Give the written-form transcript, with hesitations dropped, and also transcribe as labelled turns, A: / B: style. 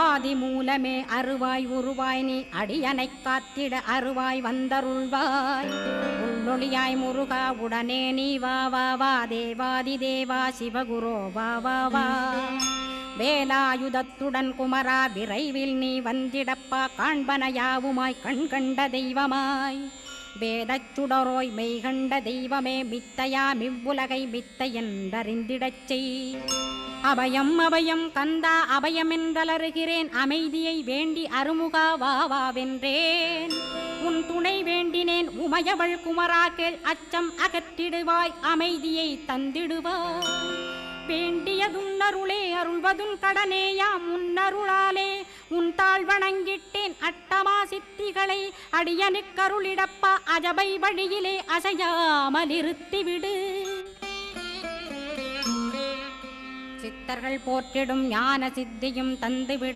A: ஆதி மூலமே அருவாய் உருவாய் நீ அடியனைக் காத்திட அருவாய் வந்தருள்வாய் உள்ளொளியாய் முருகா உடனே நீ வா வா வா தேவாதி தேவா சிவகுரோ வா வா வா வேலாயுதத்துடன் குமரா விரைவில் நீ வந்திடப்பா காண்பன யாவுமாய் கண் கண்ட தெய்வமாய் வேதச் சுடரோய் மெய்கண்ட தெய்வமே மித்தையா மிவ்வுலகை மித்தை என்றறிந்திடச் செய் அபயம் அபயம் கந்தா அபயமென்றலறுகிறேன் அமைதியை வேண்டி அருமுகா வா வா வென்றேன் உன் துணை வேண்டினேன் உமையவள் குமரா கேள் அச்சம் அகற்றிடுவாய் அமைதியை தந்திடுவாய் வேண்டியதுன்னருளே அருள்வதும் கடனேயாம் உன்னருளாலே உன் தாழ் வணங்கிட்டேன் அட்டமா சித்திகளை அடியனுக்கருளிடப்பா அஜபை வழியிலே அசையாமல் இருத்திவிடு சித்தர்கள் போற்றிடும் ஞான சித்தியும் தந்துவிடு